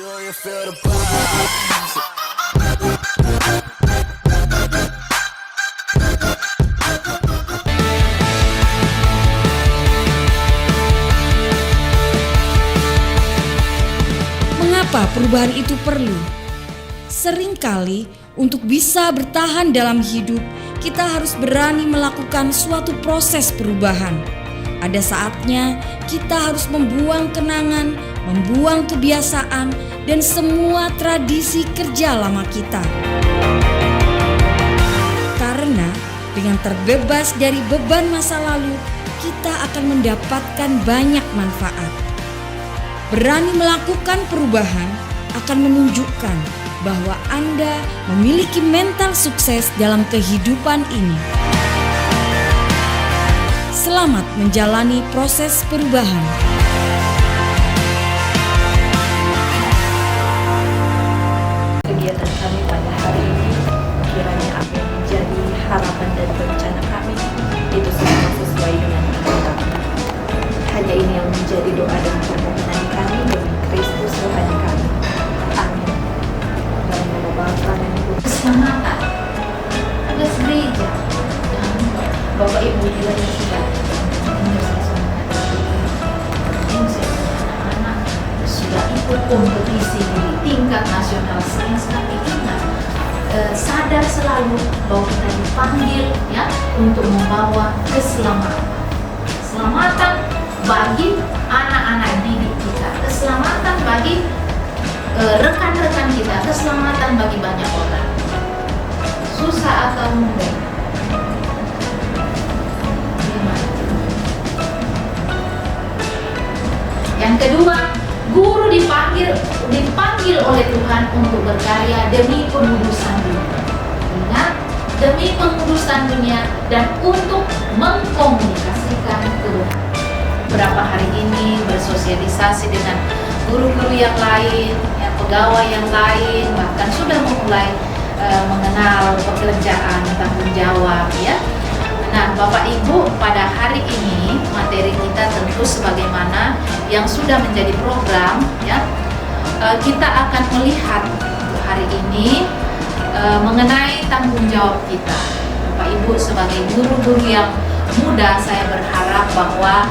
Do you feel the vibes? Mengapa perubahan itu perlu? Seringkali untuk bisa bertahan dalam hidup, kita harus berani melakukan suatu proses perubahan. Ada saatnya kita harus membuang kenangan, membuang kebiasaan, dan semua tradisi kerja lama kita. Karena dengan terbebas dari beban masa lalu, kita akan mendapatkan banyak manfaat. Berani melakukan perubahan akan menunjukkan bahwa Anda memiliki mental sukses dalam kehidupan ini. Selamat menjalani proses perubahan. Kegiatan kami pada hari ini kiranya apa yang menjadi harapan dan rencana kami itu semua sesuai dengan kehendak. Hanya ini yang menjadi doa dan permohonan kami demi Kristus Tuhan kami. Amin. Dan Bapa dan Ibu keselamatan tugas gereja dan Bapak Ibu kiranya sudah anak-anak sudah ikut kompetisi di tingkat nasional. Saya sangat ingat sadar selalu bahwa kita dipanggil ya untuk membawa keselamatan bagi anak-anak didik kita, keselamatan bagi rekan-rekan kita, keselamatan bagi banyak orang. Susah atau mudah? Yang kedua, guru dipanggil oleh Tuhan untuk berkarya demi pengudusan dunia. Ingat, demi pengudusan dunia dan untuk mengkomunikasikan Tuhan. Beberapa hari ini bersosialisasi dengan guru-guru yang lain, ya, pegawai yang lain, bahkan sudah memulai mengenal pekerjaan, tanggung jawab, ya. Nah, Bapak Ibu, pada hari ini materi kita tentu sebagaimana yang sudah menjadi program, ya. Kita akan melihat hari ini mengenai tanggung jawab kita. Bapak Ibu sebagai guru-guru yang muda, saya berharap bahwa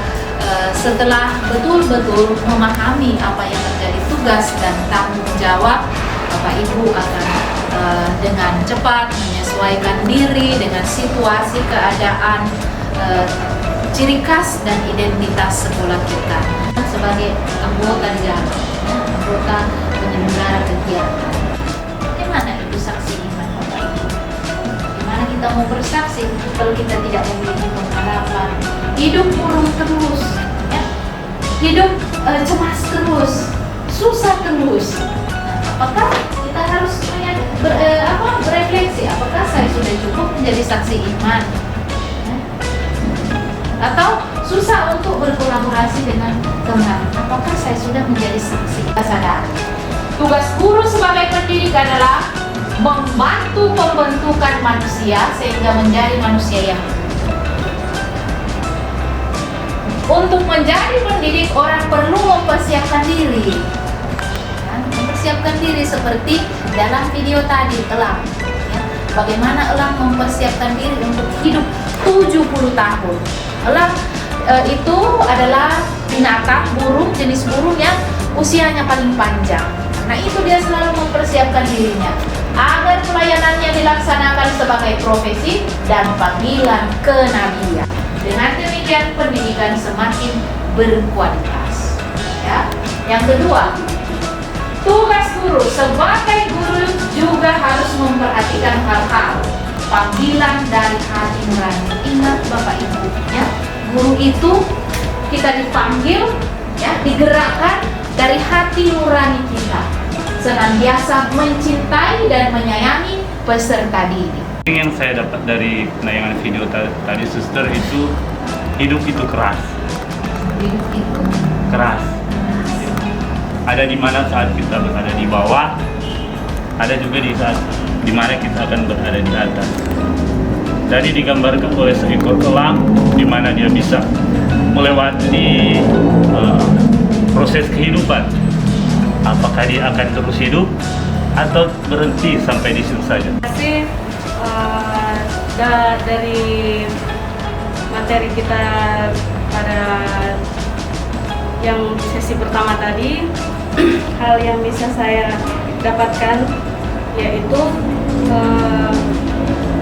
setelah betul-betul memahami apa yang menjadi tugas dan tanggung jawab, Bapak Ibu akan dengan cepat menyesuaikan diri dengan situasi, keadaan, ciri khas dan identitas sekolah kita sebagai anggota negara, anggota penyelenggara kegiatan. Bagaimana itu saksi iman, Bapak Ibu? Bagaimana kita mau bersaksi kalau kita tidak memiliki pengharapan? Hidup murung terus, ya? Hidup cemas terus, susah terus. Nah, apakah kita harus berefleksi? Apakah saya sudah cukup menjadi saksi iman? Ya? Atau susah untuk berkolaborasi dengan teman? Apakah saya sudah menjadi saksi? Sadar. Tugas guru sebagai pendidik adalah membantu pembentukan manusia sehingga menjadi manusia yang untuk menjadi pendidik, orang perlu mempersiapkan diri. Mempersiapkan diri seperti dalam video tadi, Elang. Ya, bagaimana Elang mempersiapkan diri untuk hidup 70 tahun. Elang itu adalah binatang, jenis burung yang usianya paling panjang. Nah, itu dia selalu mempersiapkan dirinya agar pelayanannya dilaksanakan sebagai profesi dan panggilan kenabian. Dengan demikian pendidikan semakin berkualitas. Ya. Yang kedua, tugas guru sebagai guru juga harus memperhatikan hal-hal panggilan dari hati nurani. Ingat Bapak Ibu, ya, guru itu kita dipanggil, ya, digerakkan dari hati nurani kita, senantiasa mencintai dan menyayangi peserta didik. Yang saya dapat dari penayangan video tadi, suster, itu hidup itu keras. Hidup itu Keras. Ada di mana saat kita berada di bawah, ada juga di saat di mana kita akan berada di atas. Jadi digambarkan oleh seekor elang di mana dia bisa melewati proses kehidupan Apakah dia akan terus hidup atau berhenti sampai di situ saja? Kasih dari materi kita pada yang sesi pertama tadi, hal yang bisa saya dapatkan yaitu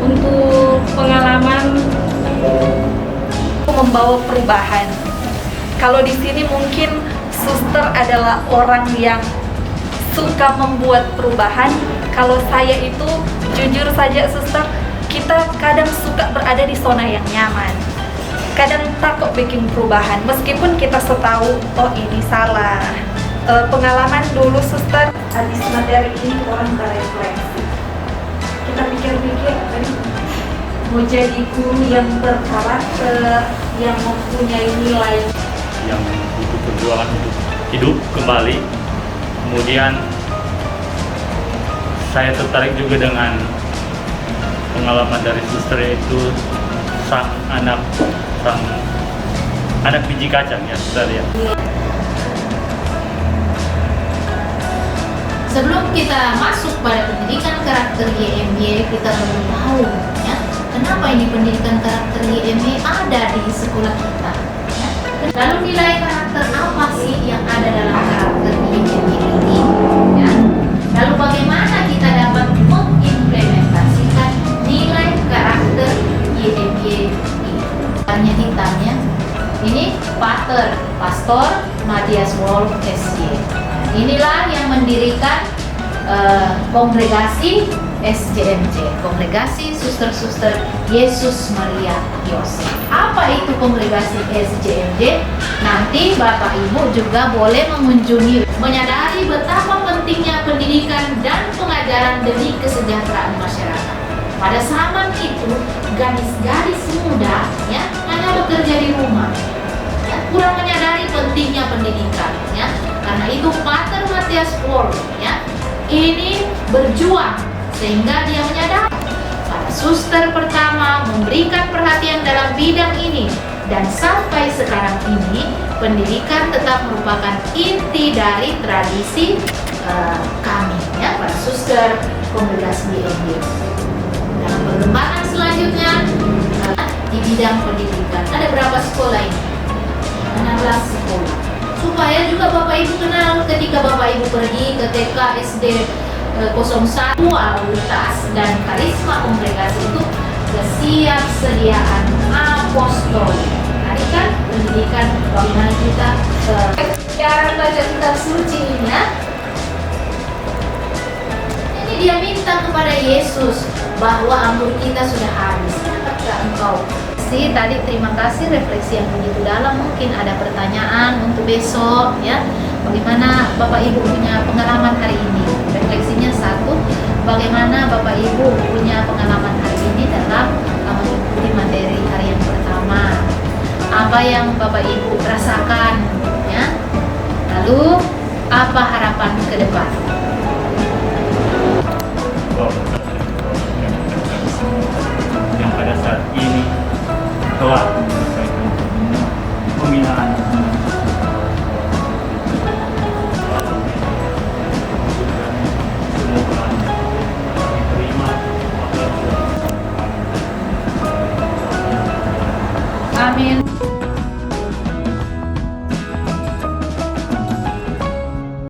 untuk pengalaman membawa perubahan. Kalau di sini mungkin suster adalah orang yang suka membuat perubahan. Kalau saya itu jujur saja suster, kita kadang suka berada di zona yang nyaman. Kadang takut bikin perubahan meskipun kita tahu oh ini salah. Pengalaman dulu suster, habis materi ini orang berefleksi. Kita pikir-pikir, mau jadi guru yang berkarakter, yang mempunyai nilai, yang butuh perjuangan untuk hidup kembali. Kemudian saya tertarik juga dengan pengalaman dari suster, yaitu sang anak biji kacang ya suster ya. Sebelum kita masuk pada pendidikan karakter YMY, kita perlu tahu ya, kenapa ini pendidikan karakter YMY ada di sekolah kita ya. Lalu nilai karakter apa sih yang ada dalam karakter YMY ini ya? Lalu bagaimana kita dapat mengimplementasikan nilai karakter YMY ini? Warnanya hitamnya ini Pater Pastor Matias Wolf SJ. Inilah yang mendirikan kongregasi SJMJ, Kongregasi Suster-Suster Yesus Maria Yosef. Apa itu kongregasi SJMJ? Nanti Bapak Ibu juga boleh mengunjungi, menyadari betapa pentingnya pendidikan dan pengajaran demi kesejahteraan masyarakat. Pada zaman itu, gadis-gadis muda ya hanya bekerja di rumah, ya, kurang menyadari pentingnya pendidikan ya. Karena itu Pater Matias Wolf ya ini berjuang sehingga dia menyadari para suster pertama memberikan perhatian dalam bidang ini, dan sampai sekarang ini pendidikan tetap merupakan inti dari tradisi kami ya para suster kongregasi YMY. Dalam perkembangan selanjutnya di bidang pendidikan ada berapa sekolah ini? 16 sekolah. Supaya juga Bapak Ibu kenal ketika Bapak Ibu pergi ke TK SD 01, autoritas dan karisma kongregasi itu kesiapsediaan apostolik. Tadi kan pendidikan bagaimana kita cara baca kitab suci ini ya. Ini dia minta kepada Yesus bahwa anggur kita sudah habis. Dapatkah engkau? Tadi terima kasih refleksi yang begitu dalam. Mungkin ada pertanyaan untuk besok ya. Bagaimana Bapak Ibu punya pengalaman hari ini? Refleksinya satu, bagaimana Bapak Ibu punya pengalaman hari ini dalam mengikuti materi hari yang pertama? Apa yang Bapak Ibu rasakan ya? Lalu apa harapan ke depan?